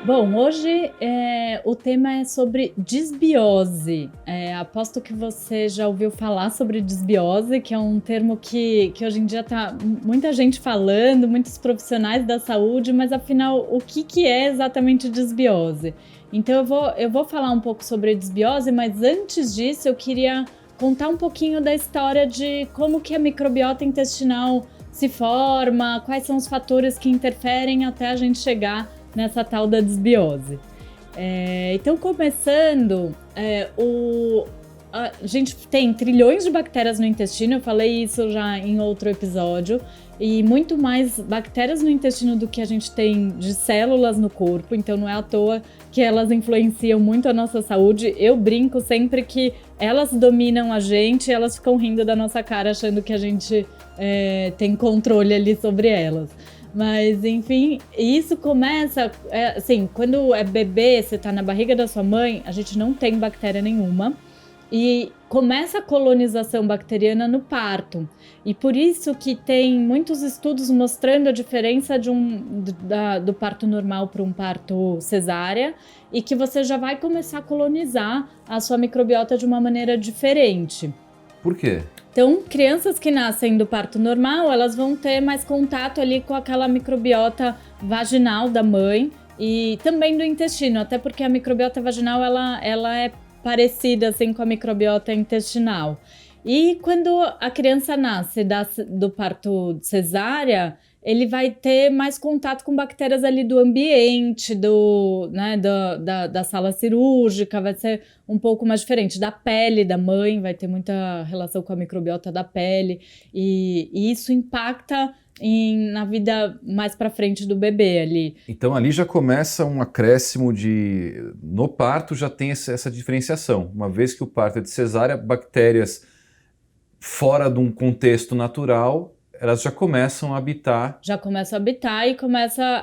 Bom, hoje o tema é sobre disbiose. Aposto que você já ouviu falar sobre disbiose, que é um termo que hoje em dia está muita gente falando, muitos profissionais da saúde, mas afinal, o que é exatamente disbiose? Então eu vou falar um pouco sobre disbiose, mas antes disso eu queria contar um pouquinho da história de como que a microbiota intestinal se forma, quais são os fatores que interferem até a gente chegar nessa tal da disbiose. Então, começando, a gente tem trilhões de bactérias no intestino, eu falei isso já em outro episódio, e muito mais bactérias no intestino do que a gente tem de células no corpo, então não é à toa que elas influenciam muito a nossa saúde. Eu brinco sempre que elas dominam a gente, elas ficam rindo da nossa cara achando que a gente tem controle ali sobre elas. Mas, enfim, isso começa, assim, quando é bebê, você tá na barriga da sua mãe, a gente não tem bactéria nenhuma. E começa a colonização bacteriana no parto. E por isso que tem muitos estudos mostrando a diferença do parto normal para um parto cesárea, e que você já vai começar a colonizar a sua microbiota de uma maneira diferente. Por quê? Então, crianças que nascem do parto normal, elas vão ter mais contato ali com aquela microbiota vaginal da mãe e também do intestino, até porque a microbiota vaginal ela é parecida assim com a microbiota intestinal. E quando a criança nasce do parto cesárea, ele vai ter mais contato com bactérias ali do ambiente, da sala cirúrgica, vai ser um pouco mais diferente. Da pele da mãe, vai ter muita relação com a microbiota da pele, e isso impacta na vida mais para frente do bebê ali. Então ali já começa um acréscimo no parto já tem essa diferenciação. Uma vez que o parto é de cesárea, bactérias fora de um contexto natural, elas já começam a habitar. Já começam a habitar e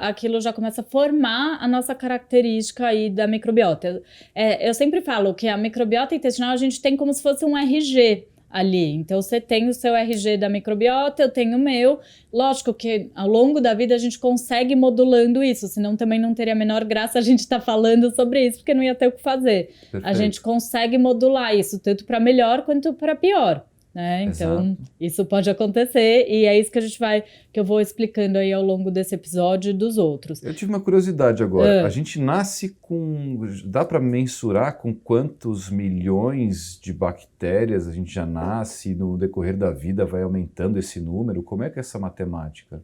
aquilo já começa a formar a nossa característica aí da microbiota. Eu sempre falo que a microbiota intestinal a gente tem como se fosse um RG ali. Então você tem o seu RG da microbiota, eu tenho o meu. Lógico que ao longo da vida a gente consegue modulando isso, senão também não teria a menor graça a gente estar falando sobre isso, porque não ia ter o que fazer. Perfeito. A gente consegue modular isso, tanto para melhor quanto para pior. Então, Exato. Isso pode acontecer, e é isso que eu vou explicando aí ao longo desse episódio e dos outros. Eu tive uma curiosidade agora. A gente nasce dá para mensurar com quantos milhões de bactérias a gente já nasce e no decorrer da vida vai aumentando esse número? Como é que é essa matemática?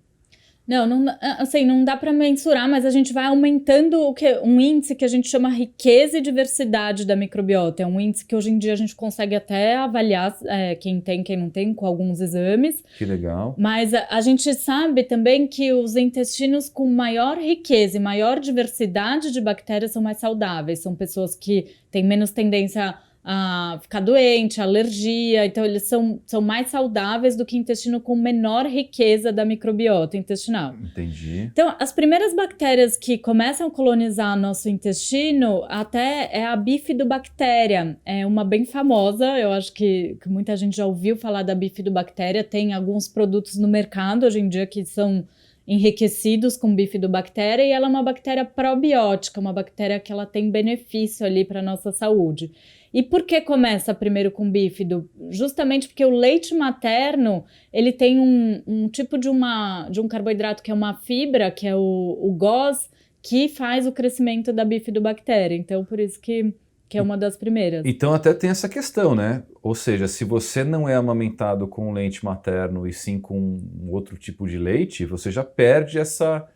Não dá para mensurar, mas a gente vai aumentando um índice que a gente chama riqueza e diversidade da microbiota. É um índice que hoje em dia a gente consegue até avaliar quem tem, quem não tem, com alguns exames. Que legal. Mas a gente sabe também que os intestinos com maior riqueza e maior diversidade de bactérias são mais saudáveis. São pessoas que têm menos tendência a ficar doente, alergia, então eles são mais saudáveis do que intestino com menor riqueza da microbiota intestinal. Entendi. Então, as primeiras bactérias que começam a colonizar nosso intestino até é a bifidobactéria, é uma bem famosa, eu acho que muita gente já ouviu falar da bifidobactéria, tem alguns produtos no mercado hoje em dia que são enriquecidos com bifidobactéria, e ela é uma bactéria probiótica, uma bactéria que ela tem benefício ali para a nossa saúde. E por que começa primeiro com bífido? Justamente porque o leite materno, ele tem um tipo de um carboidrato que é uma fibra, que é o GOS, que faz o crescimento da bifidobactéria. Então, por isso que é uma das primeiras. Então até tem essa questão, né? Ou seja, se você não é amamentado com leite materno e sim com outro tipo de leite, você já perde essa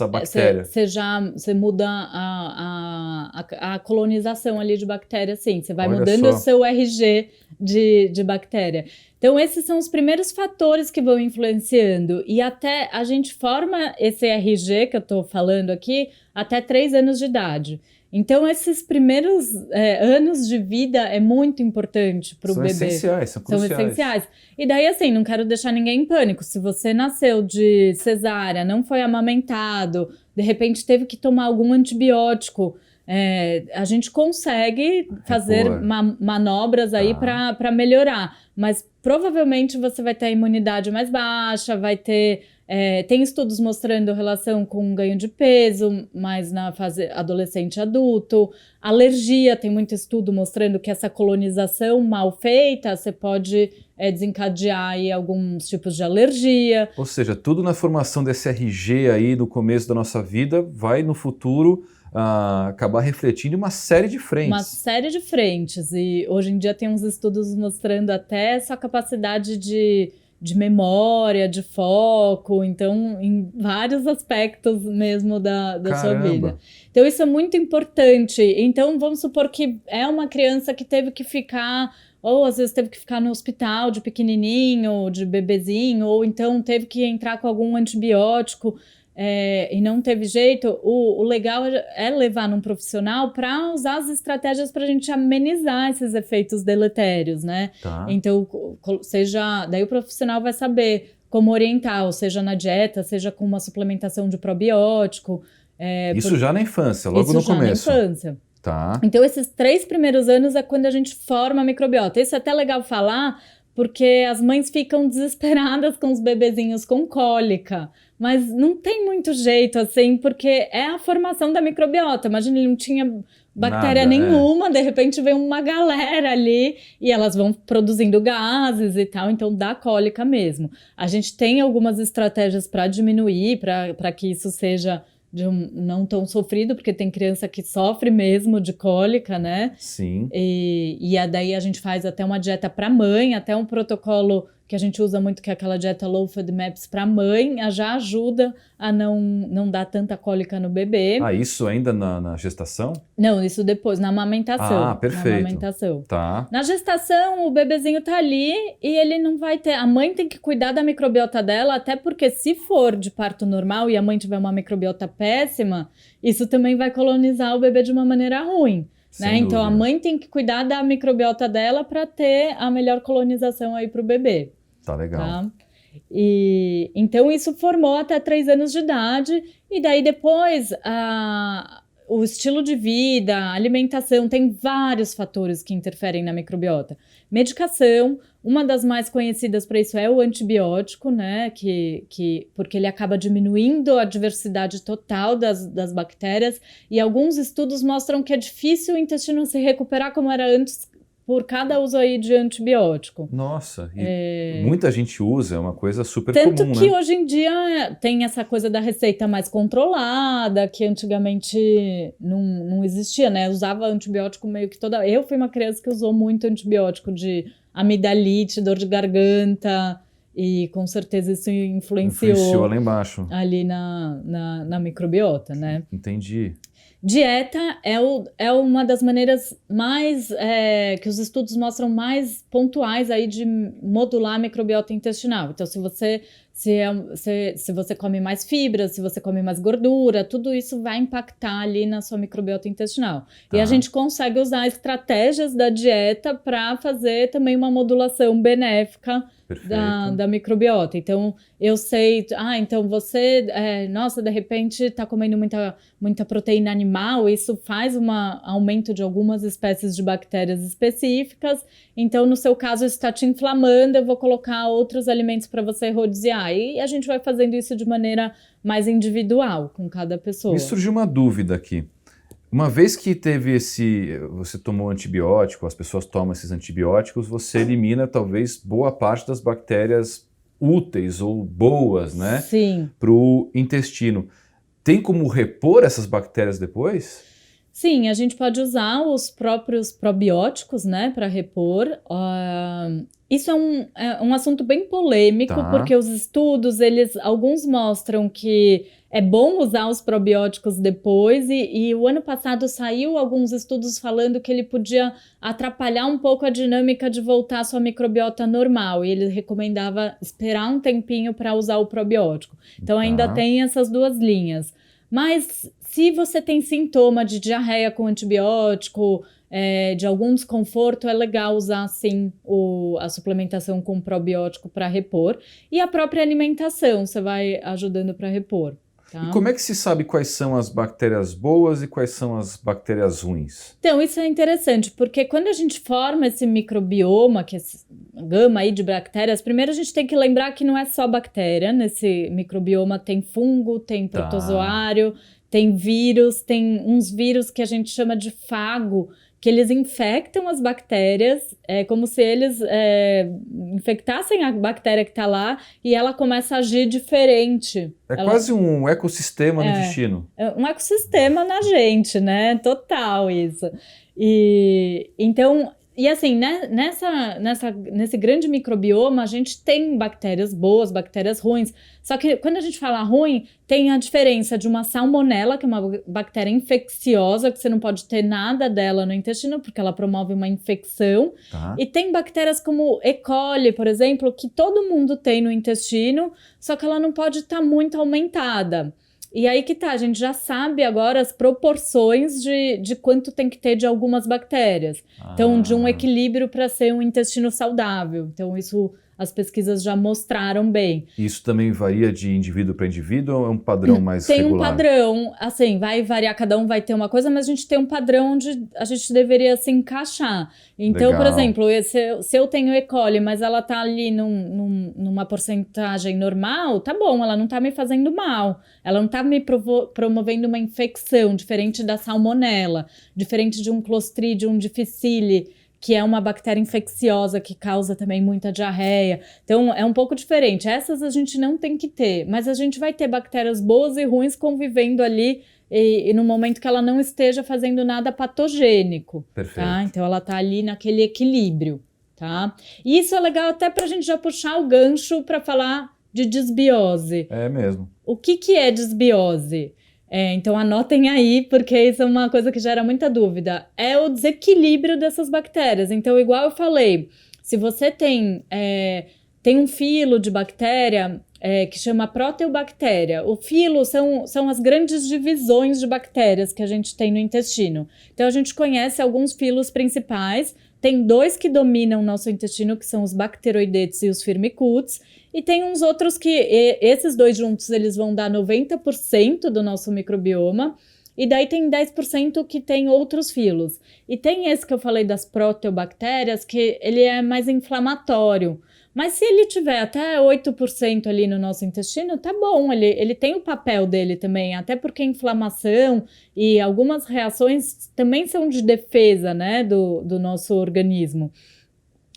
bactéria. Você muda a colonização ali de bactéria, sim. Você vai Olha mudando só. o seu RG de bactéria. Então, esses são os primeiros fatores que vão influenciando. E até a gente forma esse RG que eu estou falando aqui até 3 anos de idade. Então, esses primeiros anos de vida é muito importante para o bebê. São essenciais, são cruciais. São essenciais. E daí, assim, não quero deixar ninguém em pânico. Se você nasceu de cesárea, não foi amamentado, de repente teve que tomar algum antibiótico, a gente consegue fazer manobras aí para melhorar. Mas provavelmente você vai ter a imunidade mais baixa, vai ter Tem estudos mostrando relação com ganho de peso, mas na fase adolescente e adulto. Alergia, tem muito estudo mostrando que essa colonização mal feita, você pode desencadear aí alguns tipos de alergia. Ou seja, tudo na formação desse RG aí no começo da nossa vida vai no futuro acabar refletindo uma série de frentes. Uma série de frentes. E hoje em dia tem uns estudos mostrando até essa capacidade de memória, de foco, então em vários aspectos mesmo da sua vida. Então isso é muito importante. Então vamos supor que é uma criança que teve que ficar, ou às vezes teve que ficar no hospital de pequenininho, de bebezinho, ou então teve que entrar com algum antibiótico e não teve jeito. O legal é levar num profissional para usar as estratégias para a gente amenizar esses efeitos deletérios, né? Tá. Então, daí o profissional vai saber como orientar, ou seja na dieta, seja com uma suplementação de probiótico. Isso já na infância, logo no começo. Na infância. Tá. Então, esses 3 primeiros anos é quando a gente forma a microbiota. Isso é até legal falar, porque as mães ficam desesperadas com os bebezinhos com cólica. Mas não tem muito jeito, assim, porque é a formação da microbiota. Imagina, ele não tinha bactéria nenhuma, de repente vem uma galera ali e elas vão produzindo gases e tal, então dá cólica mesmo. A gente tem algumas estratégias para diminuir, para que isso seja não tão sofrido, porque tem criança que sofre mesmo de cólica, né? Sim. E daí a gente faz até uma dieta para mãe, até um protocolo que a gente usa muito, que é aquela dieta Low FODMAPs para mãe, já ajuda a não dar tanta cólica no bebê. Isso ainda na gestação? Não, isso depois, na amamentação. Perfeito. Na amamentação. Tá. Na gestação, o bebezinho tá ali e ele não vai ter... A mãe tem que cuidar da microbiota dela, até porque se for de parto normal e a mãe tiver uma microbiota péssima, isso também vai colonizar o bebê de uma maneira ruim. Né? Então a mãe tem que cuidar da microbiota dela para ter a melhor colonização aí para o bebê. Tá legal. Tá? Então isso formou até 3 anos de idade, e daí depois o estilo de vida, a alimentação, tem vários fatores que interferem na microbiota. Medicação, uma das mais conhecidas para isso é o antibiótico, né? Porque ele acaba diminuindo a diversidade total das bactérias, e alguns estudos mostram que é difícil o intestino se recuperar como era antes por cada uso aí de antibiótico. Nossa, muita gente usa, é uma coisa super comum, né? Tanto que hoje em dia tem essa coisa da receita mais controlada, que antigamente não existia, né? Usava antibiótico meio que toda... Eu fui uma criança que usou muito antibiótico de amidalite, dor de garganta, e com certeza isso influenciou lá embaixo. Ali na microbiota, né? Entendi. Dieta é uma das maneiras mais, que os estudos mostram mais pontuais aí de modular a microbiota intestinal. Então, se você come mais fibras, se você come mais gordura, tudo isso vai impactar ali na sua microbiota intestinal. Tá. E a gente consegue usar estratégias da dieta para fazer também uma modulação benéfica da microbiota. Então, eu sei, então você, nossa, de repente está comendo muita proteína animal, isso faz um aumento de algumas espécies de bactérias específicas, então no seu caso isso está te inflamando, eu vou colocar outros alimentos para você rodear, e a gente vai fazendo isso de maneira mais individual com cada pessoa. Me surgiu uma dúvida aqui. Uma vez que você tomou antibiótico, as pessoas tomam esses antibióticos, você elimina talvez boa parte das bactérias úteis ou boas, né? Sim. Para o intestino. Tem como repor essas bactérias depois? Sim, a gente pode usar os próprios probióticos, né, para repor. Isso é um assunto bem polêmico, porque os estudos, alguns mostram que é bom usar os probióticos depois, e o ano passado saiu alguns estudos falando que ele podia atrapalhar um pouco a dinâmica de voltar à sua microbiota normal, e ele recomendava esperar um tempinho para usar o probiótico. Então ainda tem essas duas linhas. Mas se você tem sintoma de diarreia com antibiótico, de algum desconforto, é legal usar sim a suplementação com probiótico para repor. E a própria alimentação, você vai ajudando para repor. Tá? E como é que se sabe quais são as bactérias boas e quais são as bactérias ruins? Então, isso é interessante, porque quando a gente forma esse microbioma, que é essa gama aí de bactérias, primeiro a gente tem que lembrar que não é só bactéria, nesse microbioma tem fungo, tem protozoário, tem vírus, tem uns vírus que a gente chama de fago, que eles infectam as bactérias, é como se eles infectassem a bactéria que está lá e ela começa a agir diferente. Quase um ecossistema no intestino. É um ecossistema na gente, né? Total isso. E então, e assim, né, nesse grande microbioma, a gente tem bactérias boas, bactérias ruins. Só que quando a gente fala ruim, tem a diferença de uma salmonela, que é uma bactéria infecciosa, que você não pode ter nada dela no intestino, porque ela promove uma infecção. Tá. E tem bactérias como E. coli, por exemplo, que todo mundo tem no intestino, só que ela não pode estar muito aumentada. E aí que tá, a gente já sabe agora as proporções de quanto tem que ter de algumas bactérias. Então, de um equilíbrio para ser um intestino saudável. Então, isso as pesquisas já mostraram bem. Isso também varia de indivíduo para indivíduo ou é um padrão mais regular? Tem um padrão, assim, vai variar, cada um vai ter uma coisa, mas a gente tem um padrão onde a gente deveria se encaixar. Então, Legal. por exemplo, se eu tenho E. coli, mas ela tá ali numa porcentagem normal, tá bom, ela não tá me fazendo mal. Ela não tá me promovendo uma infecção, diferente da salmonela, diferente de um Clostridium difficile, que é uma bactéria infecciosa que causa também muita diarreia. Então, é um pouco diferente. Essas a gente não tem que ter, mas a gente vai ter bactérias boas e ruins convivendo ali e no momento que ela não esteja fazendo nada patogênico. Perfeito. Tá? Então, ela tá ali naquele equilíbrio. Tá? E isso é legal até para a gente já puxar o gancho para falar de desbiose. É mesmo. O que é desbiose? Então anotem aí, porque isso é uma coisa que gera muita dúvida. É o desequilíbrio dessas bactérias. Então, igual eu falei, se você tem um filo de bactéria que chama proteobactéria. O filo são as grandes divisões de bactérias que a gente tem no intestino. Então, a gente conhece alguns filos principais. Tem 2 que dominam o nosso intestino, que são os bacteroidetes e os firmicutes. E tem uns outros que, esses 2 juntos, eles vão dar 90% do nosso microbioma. E daí tem 10% que tem outros filos. E tem esse que eu falei das proteobactérias, que ele é mais inflamatório. Mas se ele tiver até 8% ali no nosso intestino, tá bom, ele tem o papel dele também, até porque a inflamação e algumas reações também são de defesa, né, do nosso organismo.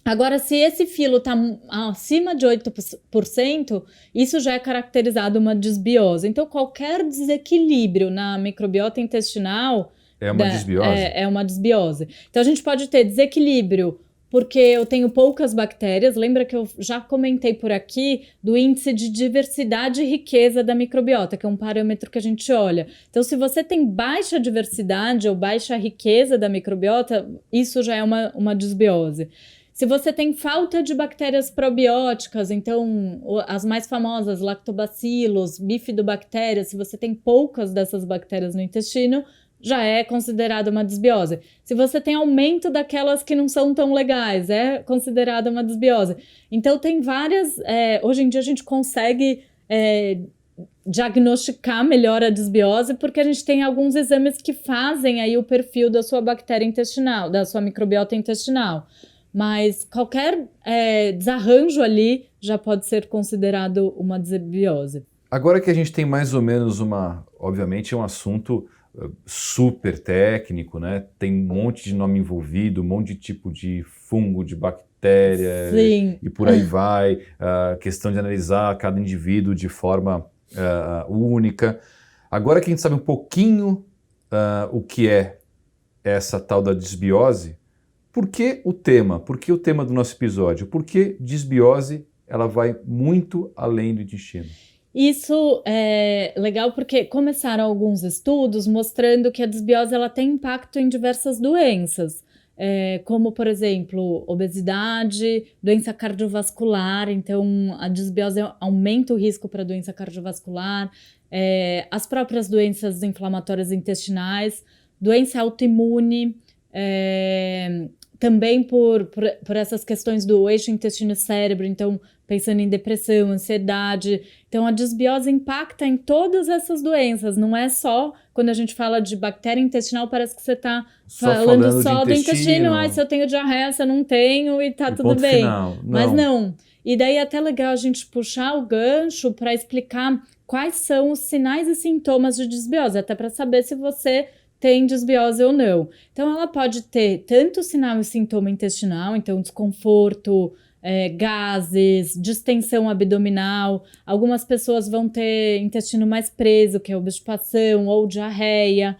Agora, se esse filo está acima de 8%, isso já é caracterizado uma desbiose. Então, qualquer desequilíbrio na microbiota intestinal é uma desbiose. É uma desbiose. Então, a gente pode ter desequilíbrio porque eu tenho poucas bactérias. Lembra que eu já comentei por aqui do índice de diversidade e riqueza da microbiota, que é um parâmetro que a gente olha. Então, se você tem baixa diversidade ou baixa riqueza da microbiota, isso já é uma desbiose. Se você tem falta de bactérias probióticas, então as mais famosas, lactobacillus, bifidobactérias, se você tem poucas dessas bactérias no intestino, já é considerada uma desbiose. Se você tem aumento daquelas que não são tão legais, é considerada uma desbiose. Então tem várias... hoje em dia a gente consegue diagnosticar melhor a desbiose porque a gente tem alguns exames que fazem aí o perfil da sua bactéria intestinal, da sua microbiota intestinal. Mas qualquer desarranjo ali já pode ser considerado uma desbiose. Agora que a gente tem mais ou menos obviamente é um assunto super técnico, né? Tem um monte de nome envolvido, um monte de tipo de fungo, de bactéria. Sim. E por aí vai. Questão de analisar cada indivíduo de forma única. Agora que a gente sabe um pouquinho o que é essa tal da desbiose, por que o tema? Por que o tema do nosso episódio? Por que desbiose ela vai muito além do intestino? Isso é legal porque começaram alguns estudos mostrando que a desbiose ela tem impacto em diversas doenças, como, por exemplo, obesidade, doença cardiovascular. Então, a desbiose aumenta o risco para doença cardiovascular, as próprias doenças inflamatórias intestinais, doença autoimune, também por essas questões do eixo intestino-cérebro, então pensando em depressão, ansiedade. Então, a desbiose impacta em todas essas doenças. Não é só quando a gente fala de bactéria intestinal, parece que você está falando só do intestino. Ah, se eu tenho diarreia, se eu não tenho e tá tudo bem. Final. Mas não. E daí é até legal a gente puxar o gancho para explicar quais são os sinais e sintomas de desbiose, até para saber se você tem desbiose ou não. Então, ela pode ter tanto sinal e sintoma intestinal, então desconforto, gases, distensão abdominal. Algumas pessoas vão ter intestino mais preso, que é obstipação ou diarreia.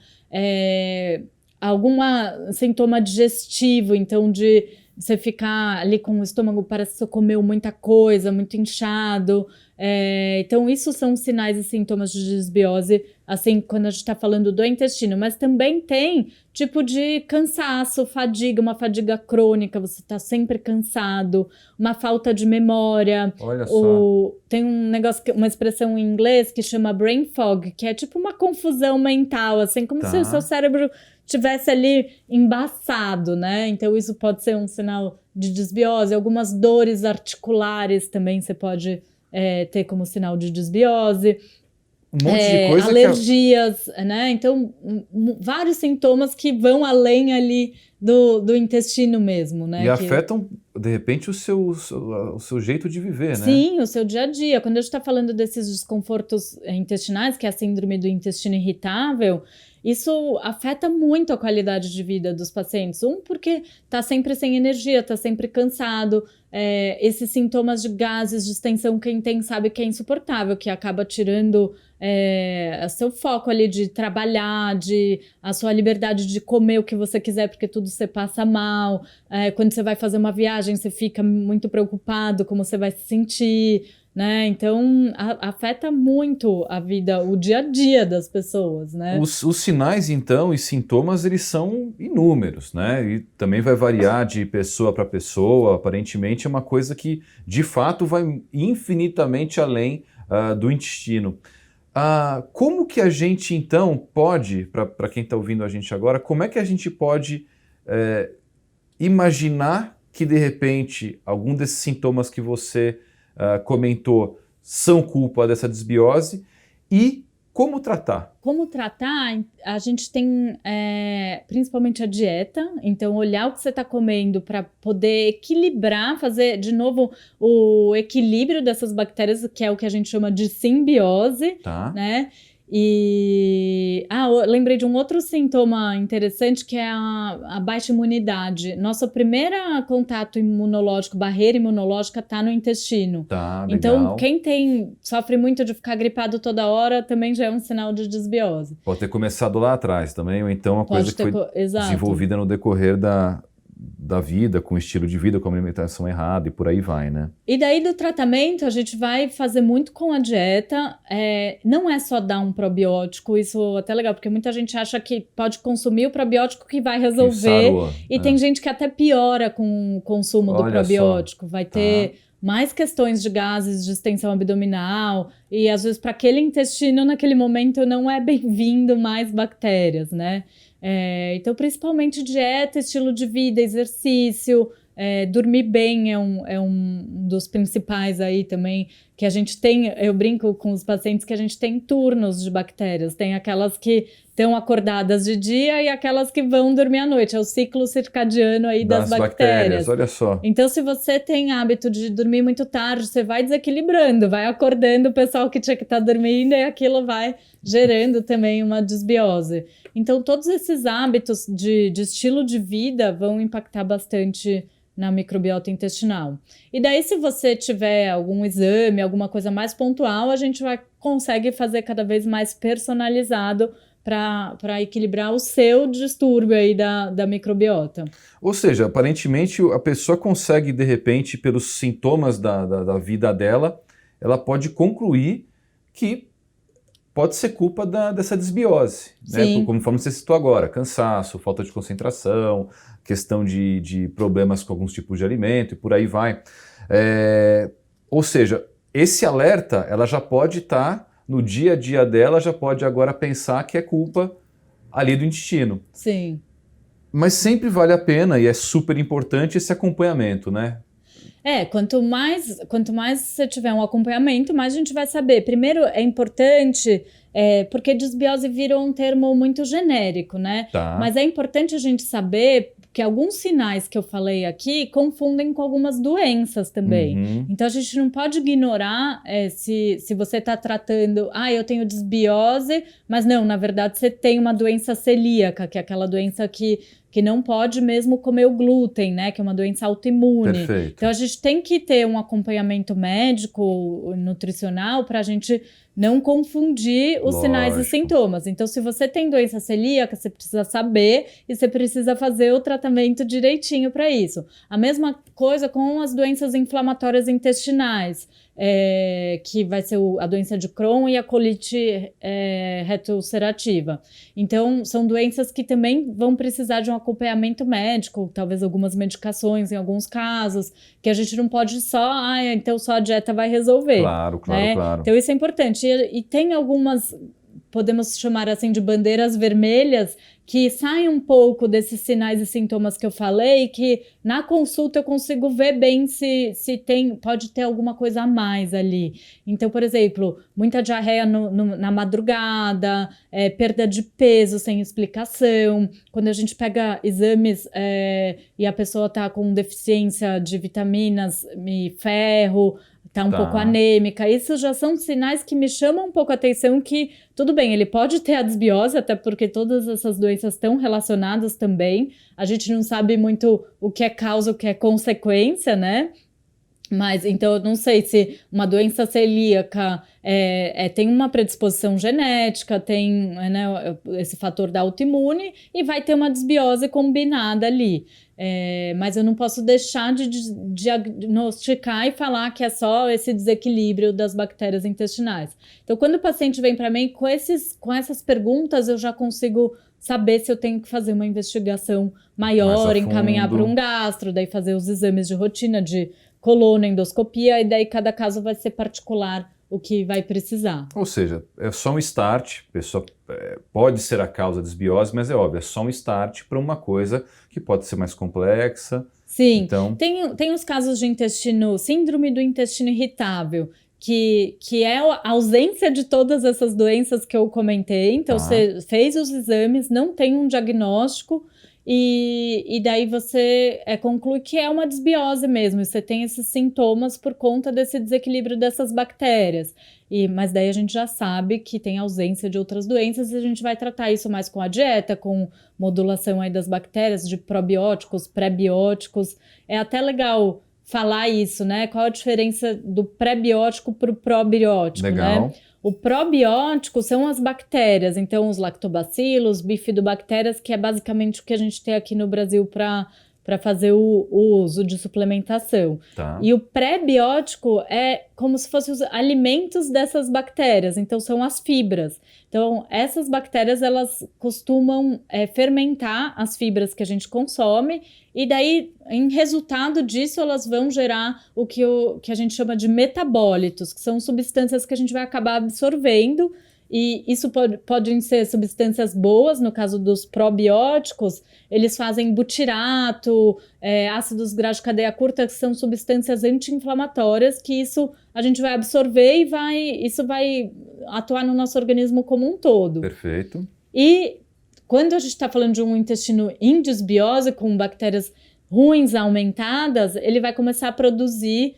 Algum sintoma digestivo, então de você ficar ali com o estômago, parece que você comeu muita coisa, muito inchado. Então, isso são sinais e sintomas de desbiose, assim, quando a gente está falando do intestino. Mas também tem tipo de cansaço, fadiga, uma fadiga crônica, você está sempre cansado, uma falta de memória. Olha só. Tem um negócio, uma expressão em inglês que chama brain fog, que é tipo uma confusão mental, assim, como se o seu cérebro tivesse ali embaçado, né? Então, isso pode ser um sinal de desbiose. Algumas dores articulares também você pode ter como sinal de desbiose. Um monte de coisa. Alergias, né? Então, vários sintomas que vão além ali do intestino mesmo, né? E afetam, de repente, o seu jeito de viver, né? Sim, o seu dia a dia. Quando a gente está falando desses desconfortos intestinais, que é a síndrome do intestino irritável, isso afeta muito a qualidade de vida dos pacientes. Porque está sempre sem energia, está sempre cansado. Esses sintomas de gases, distensão, quem tem sabe que é insuportável, que acaba tirando seu foco ali de trabalhar, a sua liberdade de comer o que você quiser, porque tudo você passa mal. Quando você vai fazer uma viagem, você fica muito preocupado como você vai se sentir, né? Então, afeta muito a vida, o dia a dia das pessoas, né? Os sinais, então, e sintomas, eles são inúmeros, né? E também vai variar de pessoa para pessoa. Aparentemente, é uma coisa que, de fato, vai infinitamente além do intestino. Como que a gente, então, pode, para quem está ouvindo a gente agora, como é que a gente pode imaginar que, de repente, algum desses sintomas que você comentou são culpa dessa desbiose e como tratar? Como tratar? A gente tem principalmente a dieta, então olhar o que você está comendo para poder equilibrar, fazer de novo o equilíbrio dessas bactérias, que é o que a gente chama de simbiose, né? E eu lembrei de um outro sintoma interessante, que é a baixa imunidade. Nosso primeiro contato imunológico, barreira imunológica, está no intestino. Então, quem sofre muito de ficar gripado toda hora também já é um sinal de desbiose. Pode ter começado lá atrás também, ou então uma coisa que foi desenvolvida no decorrer da vida, com o estilo de vida, com a alimentação errada e por aí vai, né? E daí do tratamento a gente vai fazer muito com a dieta, não é só dar um probiótico, isso é até legal, porque muita gente acha que pode consumir o probiótico que vai resolver, e tem gente que até piora com o consumo do probiótico, vai ter mais questões de gases, de distensão abdominal, e às vezes para aquele intestino naquele momento não é bem-vindo mais bactérias, né? Então, principalmente dieta, estilo de vida, exercício, dormir bem é um dos principais aí também, que a gente tem. Eu brinco com os pacientes que a gente tem turnos de bactérias, tem aquelas que estão acordadas de dia e aquelas que vão dormir à noite, é o ciclo circadiano aí das bactérias. Olha só. Então, se você tem hábito de dormir muito tarde, você vai desequilibrando, vai acordando o pessoal que tinha que estar dormindo e aquilo vai gerando também uma desbiose. Então, todos esses hábitos de estilo de vida vão impactar bastante na microbiota intestinal. E daí, se você tiver algum exame, alguma coisa mais pontual, a gente consegue fazer cada vez mais personalizado para equilibrar o seu distúrbio aí da microbiota. Ou seja, aparentemente a pessoa consegue, de repente, pelos sintomas da vida dela, ela pode concluir que pode ser culpa dessa desbiose, né? Conforme você citou agora, cansaço, falta de concentração, questão de problemas com alguns tipos de alimento e por aí vai. Ou seja, esse alerta, ela já pode estar no dia a dia dela, já pode agora pensar que é culpa ali do intestino. Sim. Mas sempre vale a pena e é super importante esse acompanhamento, né? Quanto mais você tiver um acompanhamento, mais a gente vai saber. Primeiro, é importante, porque desbiose virou um termo muito genérico, né? Tá. Mas é importante a gente saber que alguns sinais que eu falei aqui confundem com algumas doenças também. Então, a gente não pode ignorar se você está tratando... eu tenho desbiose, mas não, na verdade, você tem uma doença celíaca, que é aquela doença que não pode mesmo comer o glúten, né? Que é uma doença autoimune. Perfeito. Então, a gente tem que ter um acompanhamento médico, nutricional, para a gente não confundir os sinais e sintomas. Então, se você tem doença celíaca, você precisa saber e você precisa fazer o tratamento direitinho para isso. A mesma coisa com as doenças inflamatórias intestinais, que vai ser a doença de Crohn e a colite retroulcerativa. Então, são doenças que também vão precisar de um acompanhamento médico, talvez algumas medicações em alguns casos, que a gente não pode então só a dieta vai resolver. Claro. Então, isso é importante. E tem algumas, podemos chamar assim de bandeiras vermelhas, que saem um pouco desses sinais e sintomas que eu falei, que na consulta eu consigo ver bem se pode ter alguma coisa a mais ali. Então, por exemplo, muita diarreia na madrugada, perda de peso sem explicação. Quando a gente pega exames e a pessoa está com deficiência de vitaminas e ferro, tá um pouco anêmica, isso já são sinais que me chamam um pouco a atenção, que tudo bem, ele pode ter a desbiose, até porque todas essas doenças estão relacionadas também, a gente não sabe muito o que é causa, o que é consequência, né? Mas, então, eu não sei se uma doença celíaca tem uma predisposição genética, tem esse fator da autoimune e vai ter uma desbiose combinada ali. Mas eu não posso deixar de diagnosticar e falar que é só esse desequilíbrio das bactérias intestinais. Então, quando o paciente vem para mim com essas perguntas, eu já consigo saber se eu tenho que fazer uma investigação maior, encaminhar para um gastro, daí fazer os exames de rotina de coluna, endoscopia, e daí cada caso vai ser particular o que vai precisar. Ou seja, é só um start, pessoa, pode ser a causa da desbiose, mas é óbvio, é só um start para uma coisa que pode ser mais complexa. Sim, então... tem os casos de síndrome do intestino irritável, que é a ausência de todas essas doenças que eu comentei. Então, você fez os exames, não tem um diagnóstico, e daí você conclui que é uma desbiose mesmo, e você tem esses sintomas por conta desse desequilíbrio dessas bactérias. Mas daí a gente já sabe que tem ausência de outras doenças, e a gente vai tratar isso mais com a dieta, com modulação aí das bactérias, de probióticos, pré-bióticos. É até legal falar isso, né? Qual a diferença do pré-biótico para o probiótico, Legal. né? O probiótico são as bactérias, então os lactobacilos, bifidobactérias, que é basicamente o que a gente tem aqui no Brasil para fazer o uso de suplementação. E o pré-biótico é como se fossem os alimentos dessas bactérias, então são as fibras. Então, essas bactérias, elas costumam fermentar as fibras que a gente consome, e daí, em resultado disso, elas vão gerar o que a gente chama de metabólitos, que são substâncias que a gente vai acabar absorvendo, e isso podem ser substâncias boas. No caso dos probióticos, eles fazem butirato, ácidos graxos de cadeia curta, que são substâncias anti-inflamatórias, que isso a gente vai absorver e isso vai atuar no nosso organismo como um todo. Perfeito. E quando a gente está falando de um intestino em desbiose, com bactérias ruins aumentadas, ele vai começar a produzir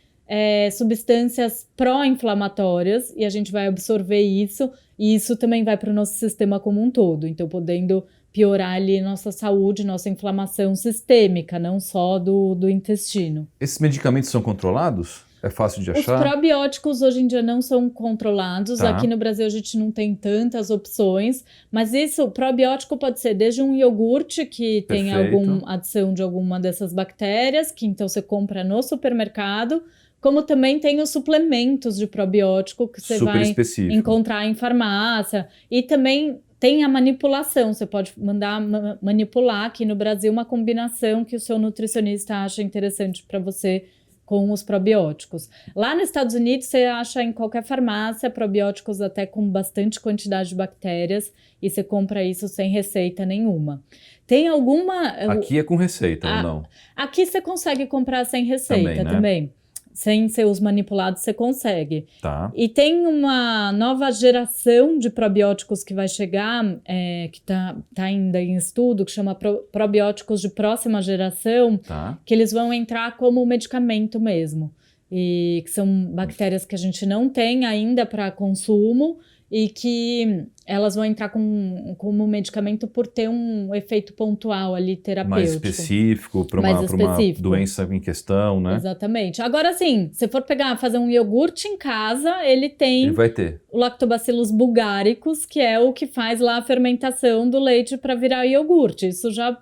substâncias pró-inflamatórias, e a gente vai absorver isso, e isso também vai para o nosso sistema como um todo, então podendo piorar ali nossa saúde, nossa inflamação sistêmica, não só do intestino. Esses medicamentos são controlados? É fácil de achar? Os probióticos hoje em dia não são controlados. Aqui no Brasil a gente não tem tantas opções, mas o probiótico pode ser desde um iogurte que tem alguma adição de alguma dessas bactérias, que então você compra no supermercado, como também tem os suplementos de probiótico que você vai encontrar em farmácia. E também tem a manipulação, você pode mandar manipular aqui no Brasil uma combinação que o seu nutricionista acha interessante para você com os probióticos. Lá nos Estados Unidos, você acha em qualquer farmácia probióticos até com bastante quantidade de bactérias e você compra isso sem receita nenhuma. Tem alguma... Aqui é com receita ou não? Aqui você consegue comprar sem receita também. Sem ser os manipulados, você consegue. Tá. E tem uma nova geração de probióticos que vai chegar, que tá ainda em estudo, que chama probióticos de próxima geração, que eles vão entrar como medicamento mesmo. E que são bactérias que a gente não tem ainda para consumo e que elas vão entrar como medicamento por ter um efeito pontual ali terapêutico. Mais específico para uma doença em questão, né? Exatamente. Agora sim, se for fazer um iogurte em casa, ele vai ter o Lactobacillus bulgaricus, que é o que faz lá a fermentação do leite para virar iogurte. Isso já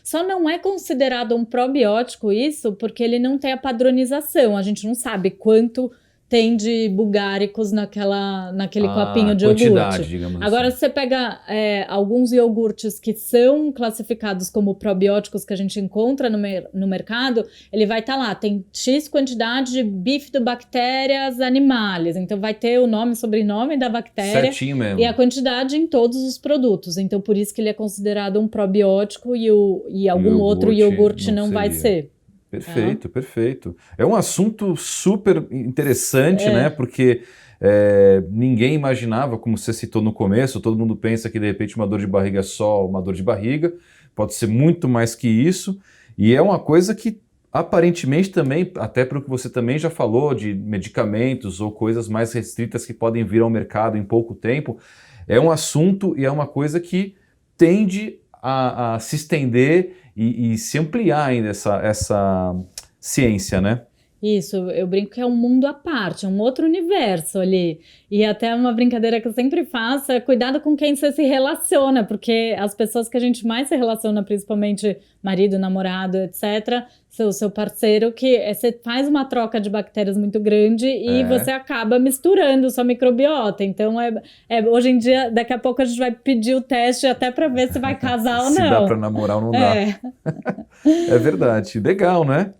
só não é considerado um probiótico isso, porque ele não tem a padronização. A gente não sabe quanto tem de bulgáricos naquele copinho de iogurte. Digamos Agora, assim. se você pega alguns iogurtes que são classificados como probióticos que a gente encontra no mercado, ele vai estar lá, tem X quantidade de bifidobactérias animais. Então, vai ter o nome e sobrenome da bactéria. Certinho mesmo. E a quantidade em todos os produtos. Então, por isso que ele é considerado um probiótico e algum outro iogurte não vai ser. Perfeito, perfeito. É um assunto super interessante, né? Porque ninguém imaginava, como você citou no começo, todo mundo pensa que de repente uma dor de barriga é só uma dor de barriga, pode ser muito mais que isso, e é uma coisa que aparentemente também, até pelo que você também já falou, de medicamentos ou coisas mais restritas que podem vir ao mercado em pouco tempo, é um assunto e é uma coisa que tende a se estender e se ampliar ainda essa ciência, né? Isso, eu brinco que é um mundo à parte, é um outro universo ali. E até uma brincadeira que eu sempre faço é cuidado com quem você se relaciona, porque as pessoas que a gente mais se relaciona, principalmente marido, namorado, etc., seu parceiro, que você faz uma troca de bactérias muito grande e você acaba misturando sua microbiota. Então, hoje em dia, daqui a pouco a gente vai pedir o teste até para ver se vai casar ou não. Se dá para namorar ou não dá. É verdade. Legal, né?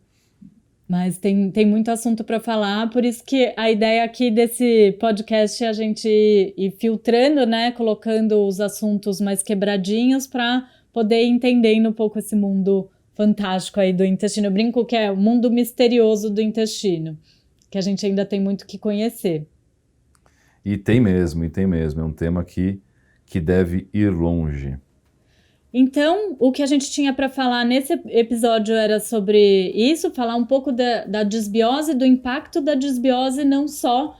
Mas tem muito assunto para falar, por isso que a ideia aqui desse podcast é a gente ir filtrando, né? Colocando os assuntos mais quebradinhos para poder ir entendendo um pouco esse mundo fantástico aí do intestino. Eu brinco que é o mundo misterioso do intestino, que a gente ainda tem muito que conhecer. E tem mesmo. É um tema que deve ir longe. Então, o que a gente tinha para falar nesse episódio era sobre isso, falar um pouco da disbiose, do impacto da disbiose não só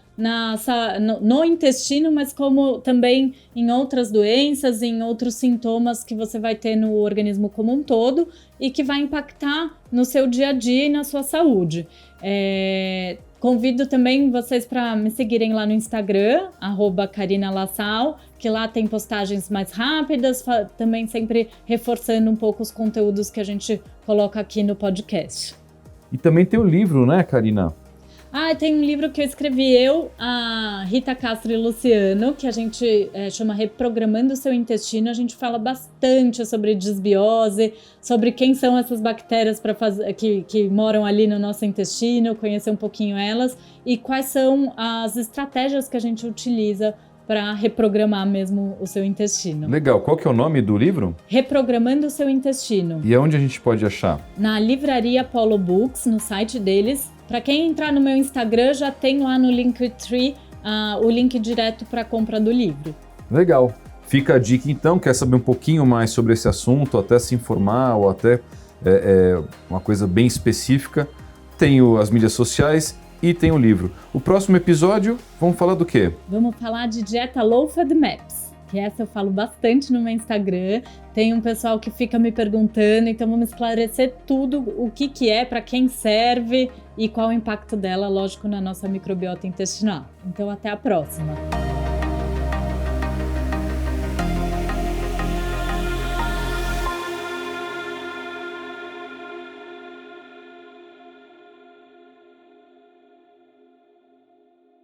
no intestino, mas como também em outras doenças, em outros sintomas que você vai ter no organismo como um todo e que vai impactar no seu dia a dia e na sua saúde. Convido também vocês para me seguirem lá no Instagram, @CarinaLassal, que lá tem postagens mais rápidas, também sempre reforçando um pouco os conteúdos que a gente coloca aqui no podcast. E também tem o livro, né, Karina? Tem um livro que eu escrevi a Rita Castro e Luciano, que a gente chama Reprogramando o Seu Intestino. A gente fala bastante sobre disbiose, sobre quem são essas bactérias que moram ali no nosso intestino, conhecer um pouquinho elas e quais são as estratégias que a gente utiliza para reprogramar mesmo o seu intestino. Legal. Qual que é o nome do livro? Reprogramando o Seu Intestino. E aonde a gente pode achar? Na livraria Apollo Books, no site deles. Para quem entrar no meu Instagram, já tem lá no Linktree o link direto para a compra do livro. Legal. Fica a dica então, quer saber um pouquinho mais sobre esse assunto, até se informar ou até uma coisa bem específica, tem as mídias sociais e tem o livro. O próximo episódio, vamos falar do quê? Vamos falar de dieta Low FODMAPs, que essa eu falo bastante no meu Instagram. Tem um pessoal que fica me perguntando, então vamos esclarecer tudo, o que é, para quem serve e qual o impacto dela, lógico, na nossa microbiota intestinal. Então até a próxima!